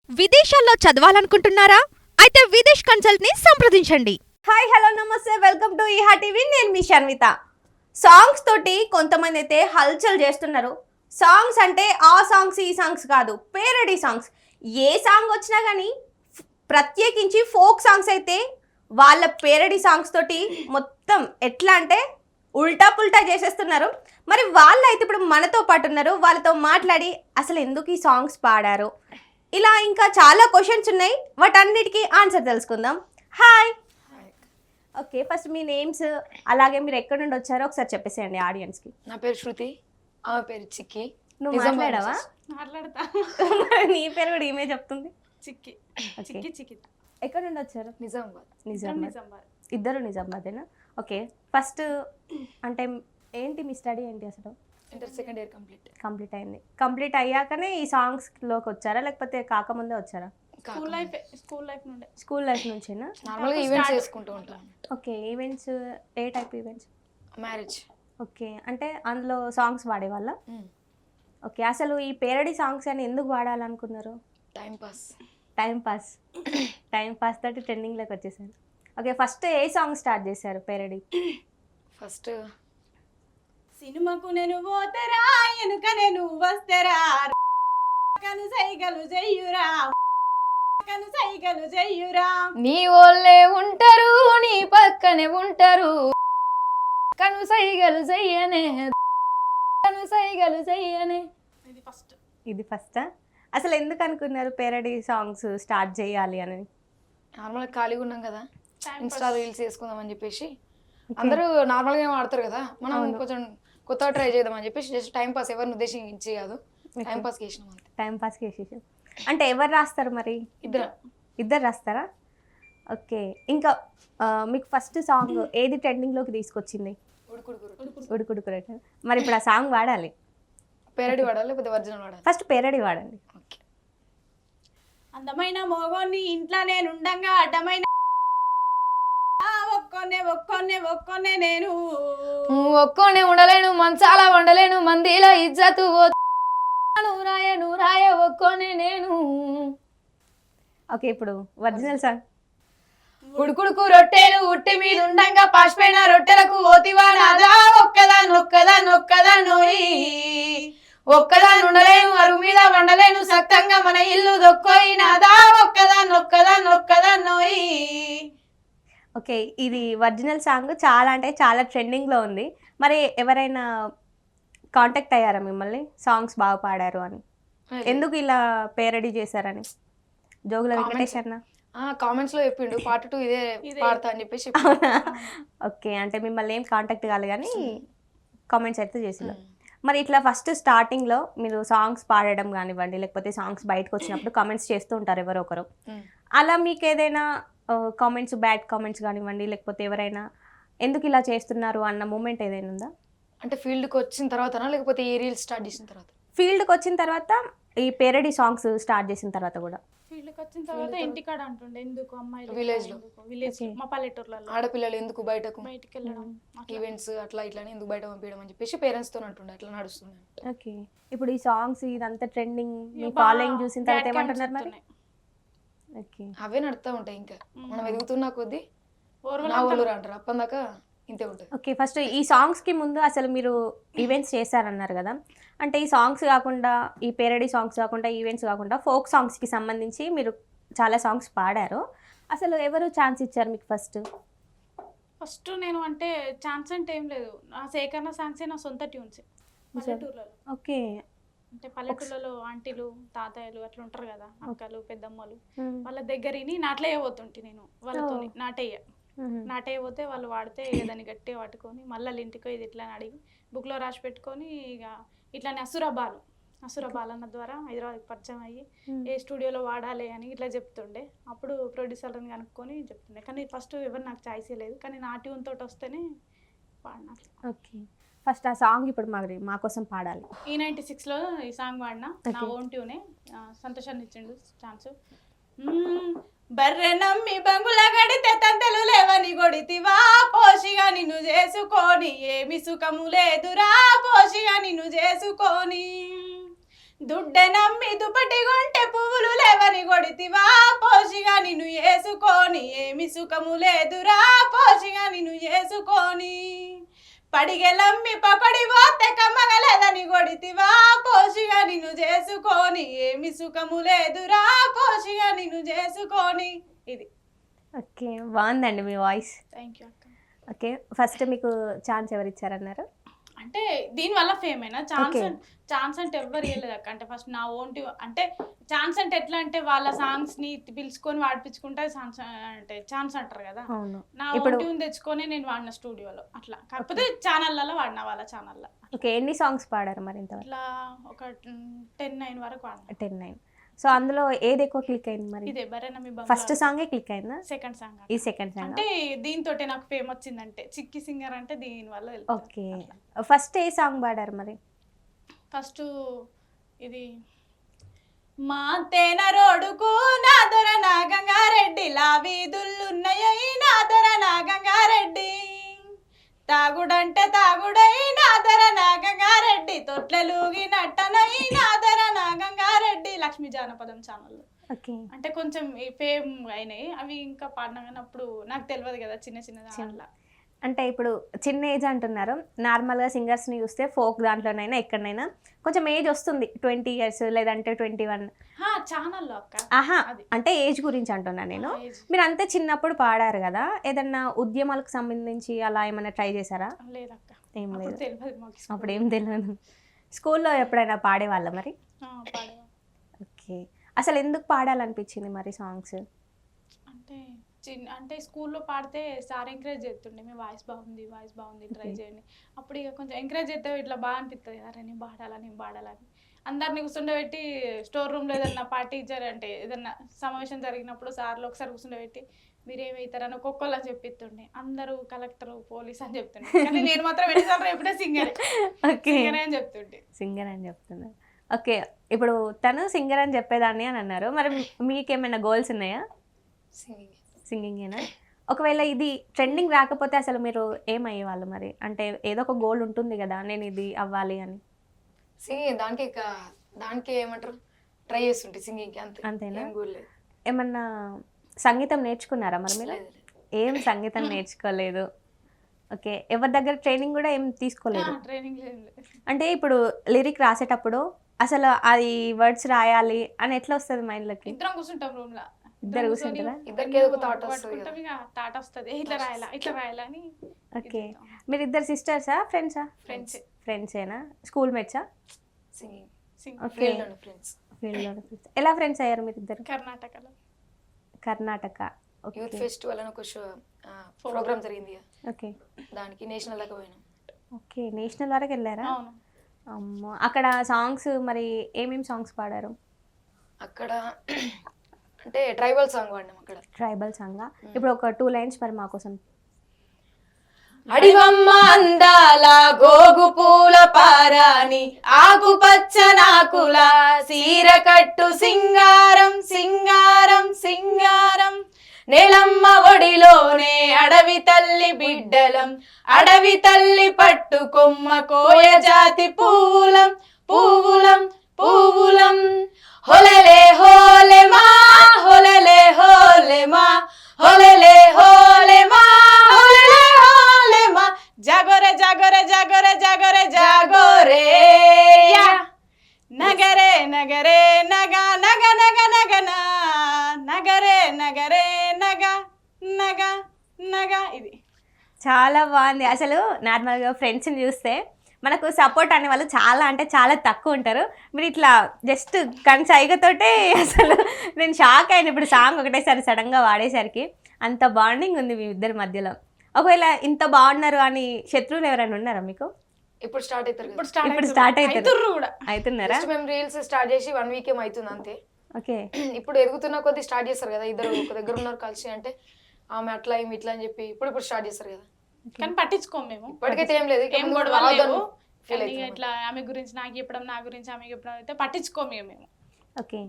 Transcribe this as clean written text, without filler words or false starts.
విదేశాల్లో చదవాలనుకుంటున్నారా? అయితే విదేశ్ కన్సల్ట్ ని సంప్రదించండి. హాయ్ హలో నమస్తే, వెల్కమ్ టు ఈహా టీవీ. నేను మీ షన్విత. సాంగ్స్ తోటి కొంతమంది అయితే హల్చల్ చేస్తున్నారు. సాంగ్స్ అంటే ఆ సాంగ్స్ ఈ సాంగ్స్ కాదు, పేరడీ సాంగ్స్. ఏ సాంగ్ వచ్చినా కానీ ప్రత్యేకించి ఫోక్ సాంగ్స్ అయితే వాళ్ళ పేరడీ సాంగ్స్ తోటి మొత్తం ఎట్లా అంటే ఉల్టా పుల్టా చేసేస్తున్నారు. మరి వాళ్ళు అయితే ఇప్పుడు మనతో పాటు ఉన్నారు. వాళ్ళతో మాట్లాడి అసలు ఎందుకు ఈ సాంగ్స్ పాడారు, ఇలా ఇంకా చాలా క్వశ్చన్స్ ఉన్నాయి, వాటన్నిటికీ ఆన్సర్ తెలుసుకుందాం. హాయ్. ఓకే, ఫస్ట్ మీ నేమ్స్ అలాగే మీరు ఎక్కడి నుండి వచ్చారో ఒకసారి చెప్పేసేయండి ఆడియన్స్కి. నా పేరు శృతి, ఆమె పేరు చిక్కి. నువ్వు మాట్లాడావా? మాట్లాడతా. నీ పేరు కూడా ఈమె చెప్తుంది. చిక్కి Okay. చిక్కి చిక్కి ఎక్కడి నుండి వచ్చారు? నిజామాబాద్. నిజామాబాద్. నిజామాబాద్. ఇద్దరు నిజామాబాదేనా? ఓకే, ఫస్ట్ అంటే ఏంటి మీ స్టడీ ఏంటి అసలు? Inter second year complete. Complete అయింది. కంప్లీట్ అయ్యాకనే ఈ సాంగ్స్లోకి వచ్చారా లేకపోతే కాకముందే వచ్చారా? స్కూల్ లైఫ్ నుండే. స్కూల్ లైఫ్ నుంచేనా? నార్మల్గా ఈవెంట్స్ చేసుకుంటూ ఉంటాను. ఓకే, ఈవెంట్స్ ఏ టైప్ ఈవెంట్స్? మ్యారేజ్. ఓకే, అంటే అందులో సాంగ్స్ పాడేవాళ్ళ? ఓకే, అసలు ఈ పేరడీ సాంగ్స్ అని ఎందుకు వాడాలనుకున్నారు? Time pass. Time pass. Time pass తోటి ట్రెండింగ్లోకి వచ్చేసారు. ఓకే, ఫస్ట్ ఏ సాంగ్ స్టార్ట్ చేశారు పేరడీ? ఫస్ట్ సినిమాకు నేను పోతరా, ఎనుక నేను వస్తరా, కను సైగలు చెయ్యురా, కను సైగలు చెయ్యురా. నీ ఓళ్ళే ఉంటారు, నీ పక్కనే ఉంటారు, కను సైగలు చెయ్యనే, కను సైగలు చెయ్యనే. ఇది ఫస్ట్. ఇది ఫస్టా? అసలు ఎందుకు అనుకున్నారు పేరడీ సాంగ్స్ స్టార్ట్ చేయాలి అని? నార్మల్గా ఖాళీగా ఉన్నాం కదా, Time ఇన్స్టా రీల్స్ చేసుకుందాం అని చెప్పేసి అందరూ నార్మల్గా ఏమో ఆడతారు కదా, మనం కొంచెం కొత్తగా ట్రై చేద్దాం అని చెప్పేసి జస్ట్ టైం పాస్, ఎవరిని ఉద్దేశించి కాదు, టైం పాస్కి వేసినాం అంతే. టైం పాస్కి వేసేసి. అంటే ఎవరు రాస్తారు మరి? ఇద్దరు. ఇద్దరు రాస్తారా? ఓకే, ఇంకా మీకు ఫస్ట్ సాంగ్ ఏది ట్రెండింగ్లోకి తీసుకొచ్చింది? ఉడుకుడుకురెట్. మరి ఇప్పుడు ఆ సాంగ్ వాడాలి. పేరడి వాడాలి లేకపోతే ఒరిజినల్ వాడాలి? ఫస్ట్ పేరడీ వాడండి. ఓకే. అందమైన మోగోని ఇంట్లో నేను ఉండంగా అడ్డమైన ఒక్కొనే నేను ఒక్కోనే ఉండలేను, మంచాల వండలేను, మందిలో ఇజ్జతు రాయ రాయ ఒక్కోనే నేను. ఓకే, ఇప్పుడు ఒరిజినల్ సాంగ్. ఉడుకుడుకు రొట్టెలు ఉట్టి మీద ఉండంగా పాసిపోయిన రొట్టెలకు ఓతివా నాదా, ఒక్కదాన్నోయి ఒక్కదాన్ని ఉండలేను, అరుగు మీద వండలేను, సక్తంగా మన ఇల్లు దొక్కోయి నాదా, ఒక్కదాన్నోయి. ఓకే, ఇది ఒరిజినల్ సాంగ్ చాలా అంటే చాలా ట్రెండింగ్లో ఉంది. మరి ఎవరైనా కాంటాక్ట్ అయ్యారా మిమ్మల్ని సాంగ్స్ బాగా పాడారు అని? ఎందుకు ఇలా పేరడీ చేశారని? జోగుల వెంకటేష్ అన్న కామెంట్స్ లో చెప్పిండు పార్ట్ 2 ఇదే పాడతా అని చెప్పేసి. ఓకే, అంటే మిమ్మల్ని ఏం కాంటాక్ట్ కాదు కానీ కామెంట్స్ అయితే చేసిండు. మరి ఇట్లా ఫస్ట్ స్టార్టింగ్లో మీరు సాంగ్స్ పాడడం కానివ్వండి, లేకపోతే సాంగ్స్ బయటకు వచ్చినప్పుడు కామెంట్స్ చేస్తూ ఉంటారు ఎవరో ఒకరు. అలా మీకు ఏదైనా కామెంట్స్, బ్యాడ్ కామెంట్స్ కానివ్వండి, లేకపోతే ఎవరైనా ఎందుకు ఇలా చేస్తున్నారు అన్న మూమెంట్ ఏదైనా ఉందా? అంటే ఫీల్డ్కి వచ్చిన తర్వాతనా లేకపోతే ఈ రీల్స్ స్టార్ట్ చేసిన తర్వాత? ఫీల్డ్కి వచ్చిన తర్వాత, ఈ పేరడీ సాంగ్స్ స్టార్ట్ చేసిన తర్వాత కూడా. ఫీల్డ్కి వచ్చిన తర్వాత ఇంటికాడ అంటుండే ఎందుకు అమ్మాయిలు విలేజ్ లో మా పల్లెటూర్లలో ఆడపిల్లలు ఎందుకు బయటకు బయటికి వెళ్ళడం, ఈవెంట్స్ అట్లా ఇట్లానే ఎందుకు బయట పంపించడం అని చెప్పేసి పేరెంట్స్ తో అంటుండే, అట్లా నడుస్తుంది. ఓకే, ఇప్పుడు ఈ సాంగ్స్ ఇదంతా ట్రెండింగ్ మీ ఫాలోయింగ్ చూసిన తర్వాత ఏమంటున్నారు మరి? ఓకే, అవే నడుతూ ఉంటాయి. ఇంకా మనం ఎదుగుతున్నా కొద్దీ నా ఊళ్ళు అంటారు, అప్పందాకా ఇంతే ఉంటుంది. ఓకే, ఫస్ట్ ఈ సాంగ్స్కి ముందు అసలు మీరు ఈవెంట్స్ చేశారన్నారు కదా, అంటే ఈ సాంగ్స్ కాకుండా, ఈ పేరడీ సాంగ్స్ కాకుండా, ఈవెంట్స్ కాకుండా ఫోక్ సాంగ్స్కి సంబంధించి మీరు చాలా సాంగ్స్ పాడారు. అసలు ఎవరు ఛాన్స్ ఇచ్చారు మీకు ఫస్ట్? ఫస్ట్ నేను అంటే ఛాన్స్ అంటే ఏం లేదు, నా సేకరణ సాంగ్సే నా సొంత ట్యూన్స్ పల్లెటూర్లలో. ఓకే, అంటే పల్లెటూర్లలో ఆంటీలు తాతయ్యలు అట్లా ఉంటారు కదా, అక్కలు పెద్దమ్మలు, వాళ్ళ దగ్గరిని నాట్లేయబోతుంటే నేను వాళ్ళతో నాటేయబోతే వాళ్ళు వాడితే దాన్ని గట్టిగా పట్టుకొని మళ్ళీ ఇంటికి ఇది ఇట్లా అడిగి బుక్లో రాసి పెట్టుకొని ఇక ఇట్లానే అసురబాలన్న ద్వారా హైదరాబాద్కి పరిచయం అయ్యి ఏ స్టూడియోలో వాడాలి అని ఇట్లా చెప్తుండే. అప్పుడు ప్రొడ్యూసర్ని కనుక్కొని చెప్తుండే, కానీ ఫస్ట్ ఎవరు నాకు ఛాయిస్ లేదు, కానీ నా ట్యూన్ తోటి వస్తేనే పాడినా. ఓకే, ఫస్ట్ ఆ సాంగ్ ఇప్పుడు మా కోసం పాడాలి. E96లో ఈ సాంగ్ వాడినా, నా ఓన్ ట్యూనే, సంతోషాన్ని ఇచ్చిండు ఛాన్స్. బర్రె నమ్మి బంగుల గడితే తంతలు లేవని గొడితివా, పోషిగా నిన్ను చేసుకొని ఏమి సుఖము లేదురా, పోషిగా నిన్ను చేసుకొని దుడ్డె నమ్మి దుప్పటి కొంటే పువ్వులు లేవని కొడితివా పోషిగా నిన్ను వేసుకొని ఏమి సుఖము లేదురా పోషిగా నిన్ను వేసుకొని పడిగెలమ్మి పకడి పోతే కమ్మగలేదని కొడితివా పోషిగా నిన్ను చేసుకొని ఏమి సుఖము లేదురా పోషిగా నిన్ను చేసుకొని. ఇది ఓకే, బాగుందండి మీ వాయిస్. థ్యాంక్ యూ అక్క. ఓకే, ఫస్ట్ మీకు ఛాన్స్ ఎవరు ఇచ్చారన్నారు? అంటే దీనివల్ల ఫేమ్ అయినా ఛాన్స్ Okay. ఛాన్స్ అంటే ఎవ్వరు ఇవ్వలేదు అక్క. అంటే ఫస్ట్ నా ఓన్ అంటే ఛాన్స్ అంటే ఎట్లా అంటే వాళ్ళ సాంగ్స్ ని పిలుచుకొని వాడిపించుకుంటే ఛాన్స్ అంటే ఛాన్స్ అంటారు కదా. అవును. నా ఇప్పుడు ఓన్ ట్యూన్ తెచ్చుకొని నేను వాడిన స్టూడియోలో అట్లా, కాకపోతే ఛానళ్ళలో వాడిన వాళ్ళ ఛానల్లో ఓకే, ఎన్ని సాంగ్స్ పాడారు మరి ఇంతవరకు? ఇట్లా ఒక 10-9 వరకు వాడిన. 10-9. సో అందులో ఏది ఎక్కువ క్లిక్ అయింది మరి? ఇదే బరేనా మీ ఫస్ట్ సాంగే క్లిక్ అయిందా? Second song. ఈ సెకండ్ సాంగ్. అంటే దీంతో నాకు ఫేమ్ వచ్చిందంటే చిక్కి సింగర్ అంటే దీని వల్ల. ఓకే, ఫస్ట్ ఏ సాంగ్ పాడారు మరి? ఫస్ట్ ఇది మా తేన రోడ్డుకు నాదర నాగంగారెడ్డి లావీదుల్లున్నాయి నాదర నాగంగారెడ్డి తాగుడంటే తాగుడై నాదర నాగంగారెడ్డి తొట్లెలుగి నట్టనై నాదర నాగంగారెడ్డి లక్ష్మీ జానపదం ఛానల్లో. ఓకే, అంటే కొంచెం ఫేమ్ అయినాయి అవి. ఇంకా పాడినప్పుడు నాకు తెలియదు కదా చిన్న చిన్న దాంట్లో. అంటే ఇప్పుడు చిన్న ఏజ్ అంటున్నారు, నార్మల్గా సింగర్స్ని చూస్తే ఫోక్ దాంట్లోనైనా ఎక్కడైనా కొంచెం ఏజ్ వస్తుంది, 20 years లేదంటే 21. ఛానల్లో అక్క. ఆహా, అది. అంటే ఏజ్ గురించి అంటున్నాను నేను. ఏజ్. మీరు అంతే చిన్నప్పుడు పాడారు కదా, ఏదన్నా ఉద్యమాలకు సంబంధించి అలా ఏమైనా ట్రై చేశారా? లేదక్క, ఏం అప్పుడు లేదు. తెలియదు మాకు. అప్పుడు ఏం తెలియదు. స్కూల్లో ఎప్పుడైనా పాడేవాళ్ళ మరి? పాడేవా. ఓకే, అసలు ఎందుకు పాడాలనిపించింది మరి సాంగ్స్? అంటే అంటే స్కూల్లో పాడితే సార్ ఎంకరేజ్ చేస్తుండే, మీ వాయిస్ బాగుంది ట్రై చేయండి. అప్పుడు ఇక కొంచెం ఎంకరేజ్ చేస్తే ఇట్లా బాగా అనిపిస్తుంది కదా, నేను పాడాలని అందరినీ కూర్చుండబెట్టి స్టోర్ రూమ్లో ఏదన్నా పార్టీ అంటే ఏదన్నా సమావేశం జరిగినప్పుడు సార్లు ఒకసారి కూర్చుండబెట్టి మీరేమవుతారని ఒక్కొక్కరు అని చెప్పిస్తుండే. అందరూ కలెక్టర్ పోలీస్ అని చెప్తుండే, కానీ నేను మాత్రం ఎన్నిసార్లు ఎప్పుడే సింగర్ అని చెప్తుండే. సింగర్ అని చెప్తున్నారు. ఓకే, ఇప్పుడు తను సింగర్ అని చెప్పేదాన్ని అని అన్నారు, మరి మీకేమైనా గోల్స్ ఉన్నాయా? సింగింగేనా? ఒకవేళ ఇది ట్రెండింగ్ రాకపోతే అసలు మీరు ఏమయ్యే వాళ్ళు మరి? అంటే ఏదో ఒక గోల్ ఉంటుంది కదా, నేను ఇది అవ్వాలి అని. సింగింగ్ దానికి ఏమంటారు, ట్రై చేస్తుంటే సింగింగ్కి అంతే. అంతేనా? ఏం goal లేదు. ఏమన్నా సంగీతం నేర్చుకున్నారా మరి మీరు? లేదు. ఏం సంగీతం నేర్చుకోలేదు. ఓకే, ఎవరి దగ్గర ట్రైనింగ్ కూడా ఏం తీసుకోలేదు? ట్రైనింగ్ లేదు. అంటే ఇప్పుడు లిరిక్ రాసేటప్పుడు అసలు అది వర్డ్స్ రాయాలి అని ఎట్లా వస్తుంది మైండ్లోకి? ఇద్దరం కూర్చుంటాం రూమ్ లో, ఇద్దరు కూర్చుంటారా? ఇద్దరికి ఏదో ఒక థాట్ వస్తుంది కదా. థాట్ వస్తుంది, ఇట్లా రాయాలా అని. ఓకే, మీరు ఇద్దరు సిస్టర్సా ఫ్రెండ్సా? ఫ్రెండ్సేనా? స్కూల్ మేట్సా? Singing okay, field friends. ఫీల్డ్లో ఫ్రెండ్స్. ఎలా ఫ్రెండ్స్ అయ్యారు మీరు ఇద్దరు? కర్ణాటకలో కర్ణాటక. యూత్ ఫెస్టివల్ అని ఒక ప్రోగ్రామ్ జరిగింది కదా, ఓకే దానికి నేషనల్ దాకా పోయినాం. ఓకే, నేషనల్ వరకు వెళ్ళారా? అవును. అమ్మో, అక్కడ సాంగ్స్ మరి ఏమేమి సాంగ్స్ పాడారు అక్కడ? అంటే ట్రైబల్ సాంగ్ పాడినాం అక్కడ. ట్రైబల్ సాంగా? ఇప్పుడు ఒక 2 lines మరి మా కోసం. అడివమ్మ అందాల గోగు పూల పారాని ఆకుపచ్చనాకుల సీర కట్టు సింగారం సింగారం సింగారం నెలమ్మ ఒడిలోనే అడవి తల్లి బిడ్డలం అడవి తల్లి పట్టు కొమ్మ కోయ జాతి పూలం పూవులం పూవులం హొలలే హోలే మా హొలలే హోలే మా హొలలే హోలే మా హొలలే హోలే మా జాగోరే జాగోరే జాగోరే జాగోరే జాగోరే యా నగరే నగరే నగ నగ నగ నగ నగరే నగరే నగ నగ నగ. ఇది చాలా బాగుంది. అసలు నార్మల్గా ఫ్రెండ్స్ని చూస్తే మనకు సపోర్ట్ అనే వాళ్ళు చాలా అంటే చాలా తక్కువ ఉంటారు. మీరు ఇట్లా జస్ట్ కన్సైగతోటే అసలు నేను షాక్ అయిన. ఇప్పుడు సాంగ్ ఒకటేసారి సడన్గా వాడేసరికి అంత బాండింగ్ ఉంది మీ ఇద్దరి మధ్యలో. ఒకవేళ ఇంత బాగున్నారు అని శత్రువులు ఎవరైనా ఉన్నారా మీకు? ఇప్పుడు స్టార్ట్ అవుతారు. ఇప్పుడు స్టార్ట్ అవుతారు కూడా అవుతున్నారా? మేము రీల్స్ స్టార్ట్ చేసి 1 week ఏం అవుతుంది అంతే. ఓకే, ఇప్పుడు ఎదుగుతున్న కొద్ది స్టార్ట్ చేస్తారు కదా, ఇద్దరు ఒక దగ్గర ఉన్నారు కలిసి, అంటే ఆమె అట్లా ఏమి ఇట్లా అని చెప్పి ఇప్పుడు స్టార్ట్ చేస్తారు కదా. కానీ పట్టించుకోము మేము. ఇప్పటికైతే ఏం లేదు, ఏం గొడవలు లేవు. ఇట్లా ఆమె గురించి నాకు చెప్పడం, నా గురించి ఆమె చెప్పడం అయితే పట్టించుకోము మేము. ఓకే,